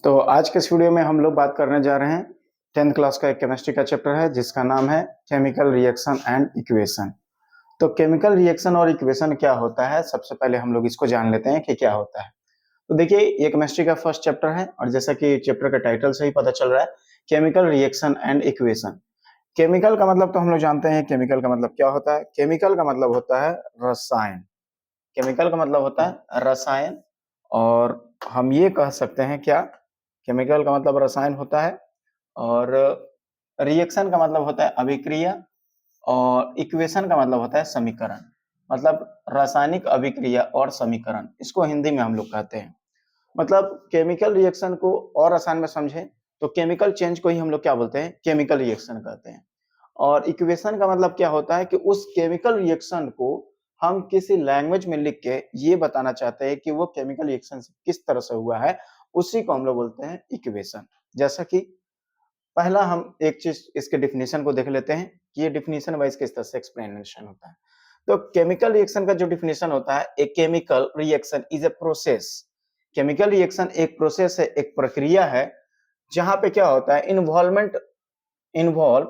तो आज के इस वीडियो में हम लोग बात करने जा रहे हैं 10th क्लास का एक केमिस्ट्री का चैप्टर है जिसका नाम है केमिकल रिएक्शन एंड इक्वेशन। तो केमिकल रिएक्शन और इक्वेशन क्या होता है, सबसे पहले हम लोग इसको जान लेते हैं कि क्या होता है। तो देखिए, ये केमिस्ट्री का फर्स्ट चैप्टर है और जैसा कि चैप्टर का टाइटल से ही पता चल रहा है, chemical reaction and equation. Chemical का मतलब तो हम लोग जानते हैं, केमिकल का मतलब क्या होता है। केमिकल का मतलब होता है रसायन। केमिकल का मतलब होता है रसायन। और हम ये कह सकते हैं क्या, केमिकल का मतलब रसायन होता है और रिएक्शन का मतलब होता है अभिक्रिया और इक्वेशन का मतलब होता है समीकरण। मतलब रासायनिक अभिक्रिया और समीकरण, इसको हिंदी में हम लोग कहते हैं। मतलब केमिकल रिएक्शन को और आसान में समझें तो केमिकल चेंज को ही हम लोग क्या बोलते हैं, केमिकल रिएक्शन कहते हैं। और इक्वेशन का मतलब क्या होता है कि उस केमिकल रिएक्शन को हम किसी लैंग्वेज में लिख के ये बताना चाहते हैं कि वो केमिकल रिएक्शन किस तरह से हुआ है, उसी को हम लोग बोलते हैं इक्वेशन। जैसा कि पहला हम एक चीज इसके डिफिनीशन को देख लेते हैं कि ये डिफिनीशन वाइज किस तरह से एक्सप्लेनेशन होता है। तो केमिकल रिएक्शन का जो डिफिनीशन होता है, ए chemical reaction is a process. Chemical reaction एक प्रोसेस है, एक प्रक्रिया है जहां पे क्या होता है, इन्वॉल्वमेंट इन्वॉल्व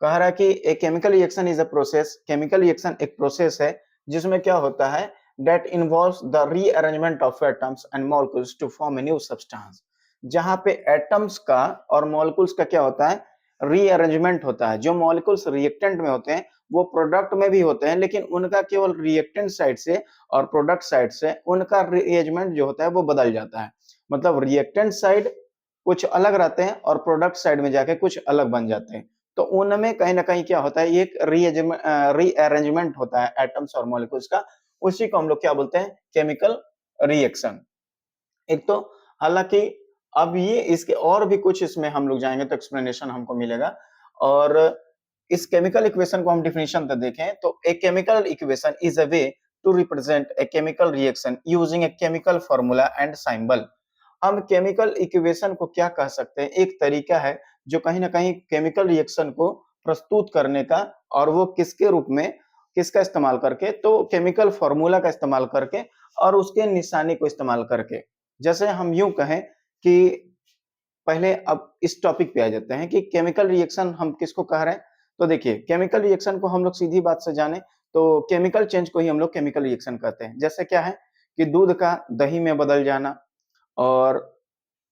कह रहा है कि a chemical reaction is a process. Chemical reaction एक प्रोसेस है जिसमें क्या होता है, that involves the rearrangement of atoms and molecules to form a new substance. जहां पे एटम्स का और मॉलिक्यूल्स का क्या होता है, रीअरेंजमेंट होता है। जो मॉलिक्यूल्स रिएक्टेंट में होते हैं वो प्रोडक्ट में भी होते हैं, लेकिन उनका केवल रिएक्टेंट साइड से और प्रोडक्ट साइड से उनका रीअरेंजमेंट जो होता है वो बदल जाता है। मतलब रिएक्टेंट साइड कुछ अलग रहते हैं और प्रोडक्ट साइड में जाके कुछ अलग बन जाते हैं। तो उनमें कहीं न कहीं क्या होता है, ये एक रीअरेंजमेंट होता है एटम्स और मॉलिक्यूल्स का। उसी को हम लोग क्या बोलते हैं, केमिकल रिएक्शन। एक तो हालाँकि अब ये इसके और भी कुछ इसमें हम लोग जाएँगे तो एक्सप्लेनेशन हमको मिलेगा। और इस केमिकल इक्वेशन को हम डेफिनिशन पे देखें तो a chemical equation is a way to represent a chemical reaction using a chemical formula and symbol. हम केमिकल इक्वेशन को क्या कह सकते हैं, एक तरीका है जो कहीं न कहीं केमिकल रिएक्शन को प्रस्तुत करने का, और वो किसके रूप में, किसका इस्तेमाल करके, तो केमिकल फार्मूला का इस्तेमाल करके और उसके निशानी को इस्तेमाल करके। जैसे हम यूँ कहें कि पहले अब इस टॉपिक पे आ जाते हैं कि केमिकल रिएक्शन हम किसको कह रहे हैं। तो देखिए, केमिकल रिएक्शन को हम लोग सीधी बात से जाने तो केमिकल चेंज को ही हम लोग केमिकल रिएक्शन कहते हैं। जैसे क्या है कि दूध का दही में बदल जाना, और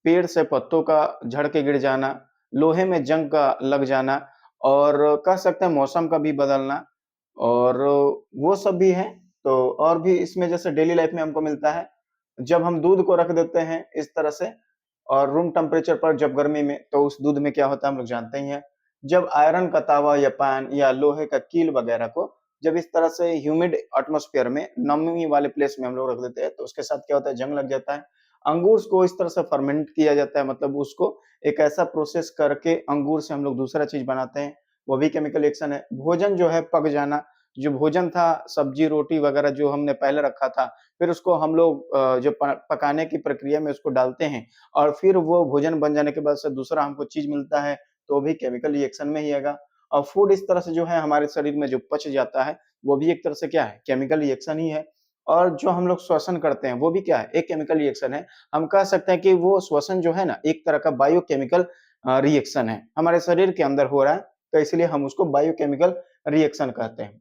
पेड़ से पत्तों का झड़ के गिर जाना, लोहे में जंग का लग जाना, और कह सकते हैं मौसम का भी बदलना, और वो सब भी है। तो और भी इसमें जैसे डेली लाइफ में हमको मिलता है, जब हम दूध को रख देते हैं इस तरह से और रूम टेम्परेचर पर जब गर्मी में, तो उस दूध में क्या होता है हम लोग जानते ही हैं। जब आयरन का तावा या पैन या लोहे का कील वगैरह को जब इस तरह से ह्यूमिड एटमॉस्फेयर में नमी वाले प्लेस में हम लोग रख देते हैं तो उसके साथ क्या होता है, जंग लग जाता है। अंगूर को इस तरह से फर्मेंट किया जाता है, मतलब उसको एक ऐसा प्रोसेस करके अंगूर से हम लोग दूसरा चीज बनाते हैं, वो भी केमिकल रिएक्शन है। भोजन जो है पक जाना, जो भोजन था सब्जी रोटी वगैरह जो हमने पहले रखा था, फिर उसको हम लोग जो पकाने की प्रक्रिया में उसको डालते हैं और फिर वो भोजन बन जाने के बाद से दूसरा हमको चीज मिलता है, तो भी केमिकल रिएक्शन में ही आएगा। और फूड इस तरह से जो है हमारे शरीर में जो पच जाता है, वो भी एक तरह से क्या है, केमिकल रिएक्शन ही है। और जो हम लोग श्वसन करते हैं वो भी क्या है, एक केमिकल रिएक्शन है। हम कह सकते हैं कि वो श्वसन जो है ना, एक तरह का बायोकेमिकल रिएक्शन है, हमारे शरीर के अंदर हो रहा है, तो इसलिए हम उसको बायोकेमिकल रिएक्शन कहते हैं।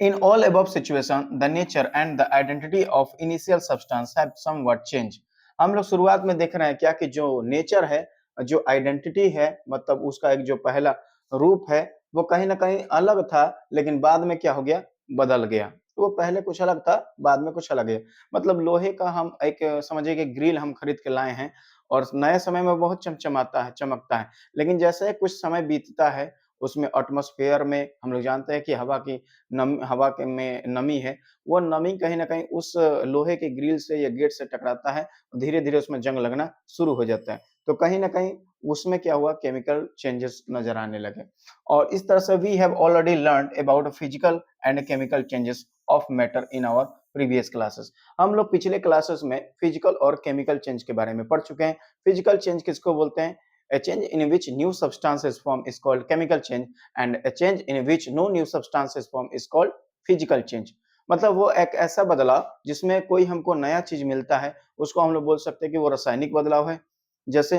In all above situation, the nature and the identity of initial substance have somewhat changed. हम लोग शुरुआत में देख रहे हैं क्या कि जो नेचर है, जो आइडेंटिटी है, मतलब उसका एक जो पहला रूप है, वो कहीं न कहीं अलग था, लेकिन बाद में क्या हो गया, बदल गया। तो वो पहले कुछ अलग था, बाद में कुछ अलग है। मतलब लोहे का हम एक समझिए कि ग्रिल हम खरीद के लाए हैं और नए समय में बहुत चमचमाता है, चमकता है। लेकिन जैसे कुछ समय बीतता है, उसमें एटमॉस्फेयर में हम लोग जानते हैं कि हवा के में नमी है, वो नमी कहीं न कहीं उस लोहे के ग्रिल से या गेट से टकराता है, धीरे-धीरे उसमें जंग लगना शुरू हो जाता है। तो कहीं न कहीं उसमें क्या हुआ, केमिकल चेंजेस नज़र आने लगे। और इस तरह से we have already learned about physical and chemical changes of matter in our previous classes. हम लोग पिछले क्लासेस में फिजिकल और केमिकल चेंज के बारे में पढ़ चुके हैं। फिजिकल चेंज किसको बोलते हैं? A change in which new substance is formed is called chemical change, and a change in which no new substance is formed is called physical change। मतलब वो एक ऐसा बदलाव जिसमें कोई हमको नया चीज मिलता है, उसको हम लोग बोल सकते हैं कि वो रासायनिक बदलाव है। जैसे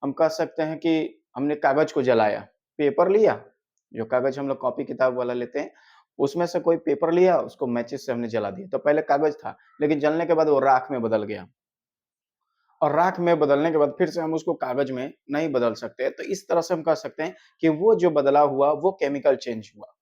हम कह सकते हैं कि हमने कागज को जलाया, पेपर लिया, जो कागज हम लोग कॉपी किताब वाला लेते हैं, उसमें से कोई पेपर लिया, उसको मैचिस से हमने जला दिया। तो पहले कागज था, लेकिन जलने के बाद वो राख में बदल गया और राख में बदलने के बाद फिर से हम उसको कागज में नहीं बदल सकते। तो इस तरह से हम कह सकते हैं कि वो जो बदलाव हुआ, वो केमिकल चेंज हुआ।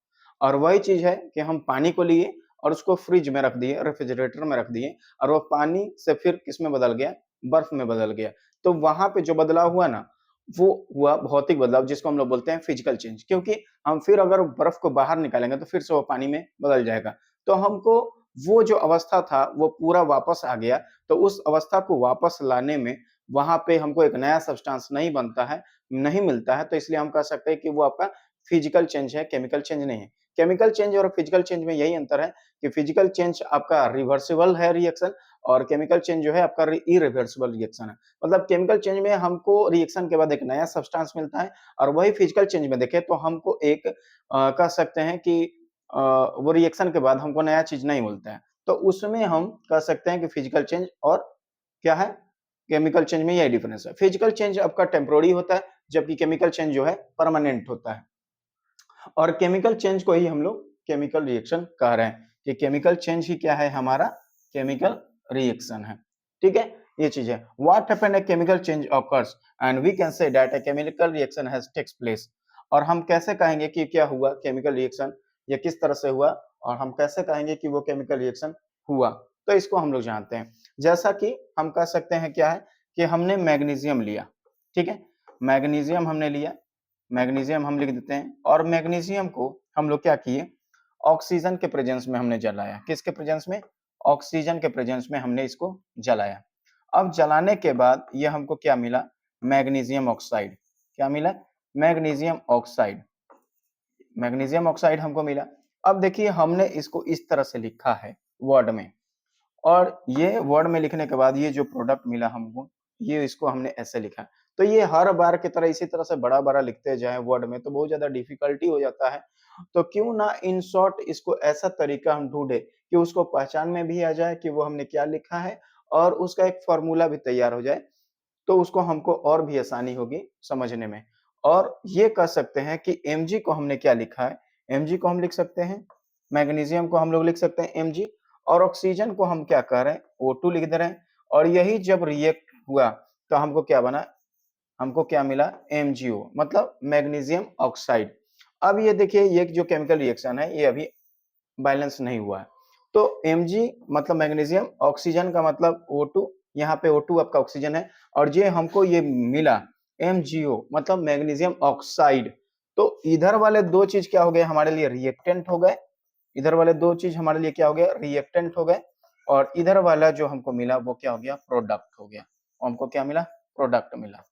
और वही चीज़ है कि हम पानी को लिए और उसको फ्रिज में रख दिए, रेफ्रिजरेटर में रख दिए और वो पानी से फिर किसमें बदल गया? बर्फ में बदल गया। तो वहाँ पे जो बदलाव हुआ ना, वो हुआ भौतिक बदलाव जिसको हम लोग बोलते हैं फिजिकल चेंज, क्योंकि हम फिर अगर बर्फ को बाहर निकालेंगे तो फिर से वो पानी में बदल जाएगा। तो हमको वो जो अवस्था था, वो पूरा वापस आ गया। तो उस अवस्था को वापस लाने में वहाँ पे हमको एक नया सब्सटेंस नहीं बनता है, नहीं मिलता है, तो इसलिए हम कह सकते हैं कि वो आपका फिजिकल चेंज है, केमिकल चेंज नहीं है। केमिकल चेंज और फिजिकल चेंज में यही अंतर है कि फिजिकल चेंज आपका रिवर्सिबल है रिएक्शन और केमिकल चेंज जो है आपका इरिवर्सिबल रिएक्शन है। मतलब केमिकल चेंज में हमको रिएक्शन के बाद एक नया सब्सटेंस मिलता है और वही फिजिकल चेंज में देखें तो हमको एक कह सकते हैं कि वो रिएक्शन के बाद हमको नया चीज़ नहीं मिलता है। तो उसमें हम कह सकते हैं कि फिजिकल चेंज और क्या है, केमिकल चेंज में यही डिफरेंस है। फिजिकल चेंज आपका टेम्पोरेरी होता है, जबकि केमिकल चेंज जो है परमानेंट होता है। और केमिकल चेंज को ही हम लोग केमिकल रिएक्शन कह रहे हैं कि केमिकल चेंज ही क्या है हमारा केमिकल रिएक्शन है। ठीक है, ये चीज है। What happen a chemical change occurs and we can say that a chemical reaction has takes place. और हम कैसे कहेंगे कि क्या हुआ केमिकल रिएक्शन, या किस तरह से हुआ, और हम कैसे कहेंगे कि वो केमिकल रिएक्शन हुआ। तो इसको हम लोग जानते हैं। जैसा कि हम कह सकते हैं क्या है कि हमने मैग्नीशियम लिया, ठीक है, मैग्नीशियम हमने लिया, मैग्नीशियम हम लिख देते हैं और मैग्नीशियम को हम लोग क्या किए, ऑक्सीजन के प्रेजेंस में हमने जलाया। किसके प्रेजेंस में? ऑक्सीजन के प्रेजेंस में हमने इसको जलाया। अब जलाने के बाद ये हमको क्या मिला? Magnesium oxide. क्या मिला? Magnesium oxide. मैग्नीशियम ऑक्साइड हमको मिला। अब देखिए हमने इसको इस तरह से लिखा है वर्ड में, और ये वर्ड में लिखने के बाद ये जो प्रोडक्ट मिला हमको, ये इसको हमने ऐसे लिखा। तो ये हर बार की तरह इसी तरह से बड़ा-बड़ा लिखते जाएँ वर्ड में तो बहुत ज़्यादा डिफिकल्टी हो जाता है। तो क्यों ना इन शॉर्ट इसको ऐसा तरीका हम ढूँढे कि उसको पहचान में भी आ जाए कि वो हमने क्या लिखा है और उसका एक फ़ॉर्मूला भी तैयार हो जाए, तो उसको हमको और भी आसानी होगी समझने में। और ये कह सकते हैं कि Mg को हमने क्या लिखा है, Mg को हम लिख सकते हैं, मैग्नीशियम को हम लोग लिख सकते हैं Mg, और ऑक्सीजन को हम क्या कर रहे हैं, O2 लिख दे रहे हैं। और यही जब रिएक्ट हुआ तो हमको क्या बना, हमको क्या मिला, MgO, मतलब मैग्नीशियम ऑक्साइड। अब ये देखिए ये जो केमिकल रिएक्शन है ये अभी बैलेंस नहीं हुआ है। तो Mg मतलब मैग्नीशियम, ऑक्सीजन का मतलब O2, यहाँ पे O2 आपका ऑक्सीजन है, और ये हमको ये मिला MgO मतलब मैग्नीशियम ऑक्साइड। तो इधर वाले दो चीज क्या हो गए हमारे लिए, रिएक्टेंट हो गए। इधर वाले दो चीज हमारे लिए क्या हो गया, रिएक्टेंट हो गए। और इधर वाला जो हमको मिला वो क्या हो गया, प्रोडक्ट हो गया। और हमको क्या मिला, प्रोडक्ट मिला।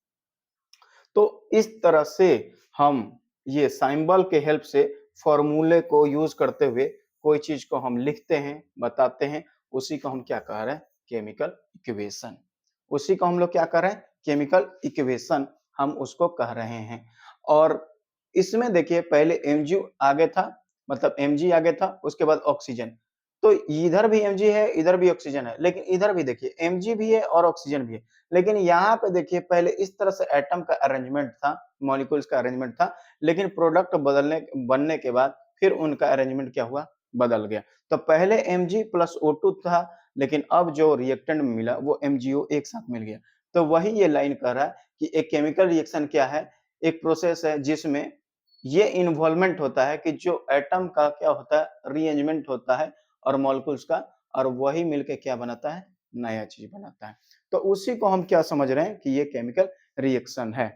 तो इस तरह से हम ये सिंबल के हेल्प से फॉर्मूले को यूज करते हुए कोई चीज को हम लिखते हैं, बताते हैं, उसी को हम क्या कह रहे हैं, केमिकल इक्वेशन। उसी को हम लोग क्या कर रहे हैं, केमिकल इक्वेशन हम उसको कह रहे हैं। और इसमें देखिए पहले Mg आगे था, मतलब Mg आगे था, उसके बाद ऑक्सीजन। तो इधर भी Mg है, इधर भी ऑक्सीजन है, लेकिन इधर भी देखिए Mg भी है और ऑक्सीजन भी है। लेकिन यहाँ पे देखिए पहले इस तरह से एटम का अरेंजमेंट था, मॉलिक्यूल्स का अरेंजमेंट था, लेकिन प्रोडक्ट बनने के बाद फिर उनका अरेंजमेंट क्या हुआ, बदल गया। तो पहले Mg प्लस O2 था, लेकिन अब जो रिएक्टेंट मिला वो MgO एक साथ मिल गया। तो वही ये लाइन कह रहा है कि एक केमिकल रिएक्शन क्या है, एक प्रोसेस है जिसमें ये इन्वॉल्वमेंट होता है कि जो एटम का क्या होता है, रीअरेंजमेंट होता है और मॉलिक्यूल्स का, और वही मिलके क्या बनाता है, नया चीज बनाता है। तो उसी को हम क्या समझ रहे हैं कि ये केमिकल रिएक्शन है।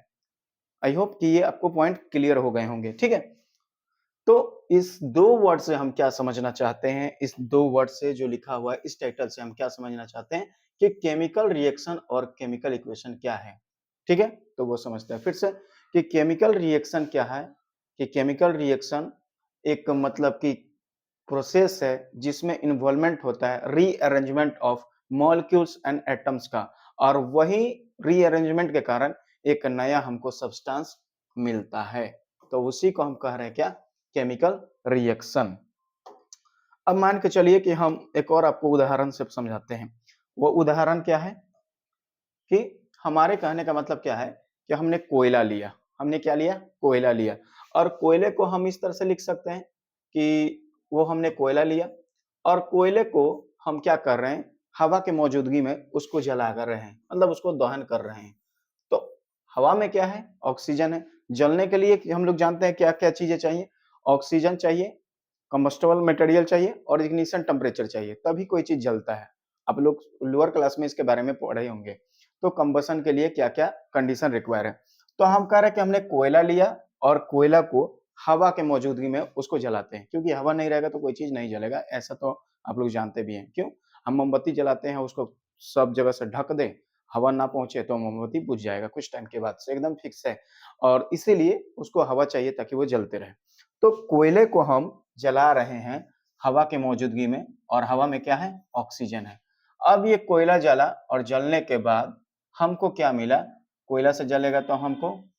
आई होप कि ये आपको पॉइंट क्लियर हो गए होंगे, ठीक है। तो इस दो वर्ड से हम क्या समझना चाहते हैं, इस दो वर्ड से जो लिखा हुआ है इस टाइटल से हम क्या समझना चाहते हैं कि केमिकल रिएक्शन और केमिकल इक्वेशन क्या है, ठीक है। तो वो समझते हैं फिर से कि केमिकल रिएक्शन क्या है, कि केमिकल रिएक्शन एक मतलब कि प्रोसेस है जिसमें इन्वॉल्वमेंट होता है rearrangement of molecules and atoms का, और वही रीअरेंजमेंट के कारण एक नया हमको सब्सटेंस मिलता है। तो उसी को हम कह रहे हैं क्या, केमिकल रिएक्शन। अब मान के चलिए कि हम एक और आपको उदाहरण से समझाते हैं। वो उदाहरण क्या है कि हमारे कहने का मतलब क्या है कि हमने कोयला लिया। हमने क्या लिया? कोयला लिया। और कोयले को हम इस तरह से लिख सकते हैं कि वो हमने कोयला लिया और कोयले को हम क्या कर रहे हैं? हवा की मौजूदगी में उसको जला कर रहे हैं, मतलब उसको दहन कर रहे हैं। तो हवा में क्या है? ऑक्सीजन है। जलने के लिए कि हम लोग जानते हैं क्या-क्या चीज़ें चाहिए? ऑक्सीजन चाहिए, कंबस्टिबल मटेरियल चाहिए और इग्निशन टेम्परेचर चाहिए, तभी कोई चीज़ जलता है। आप लोग लोअर क्लास में इसके बारे में पढ़े होंगे। तो कंबशन के लिए क्या-क्या कंडीशन रिक्वायर है। तो हम कह रहे हैं कि हमने कोयला लिया और कोयला को हवा के मौजूदगी में उसको जलाते हैं, क्योंकि हवा नहीं रहेगा तो कोई चीज़ नहीं जलेगा, ऐसा तो आप लोग जानते भी हैं। क्यों? हम मोमबत्ती जलाते हैं, उसको सब जगह से ढक दें, हवा ना पहुँचे तो मोमबत्ती बुझ जाएगा कुछ टाइम के बाद से, एकदम फिक्स है। और इसीलिए उसको हवा चाहिए ताकि वो जलते रहे। तो कोयले को हम जला रहे हैं हवा की मौजूदगी में और हवा में क्या है? ऑक्सीजन है। अब ये कोयला जला और जलने के बाद हमको क्या मिला? कोयला से जलेगा तो हमको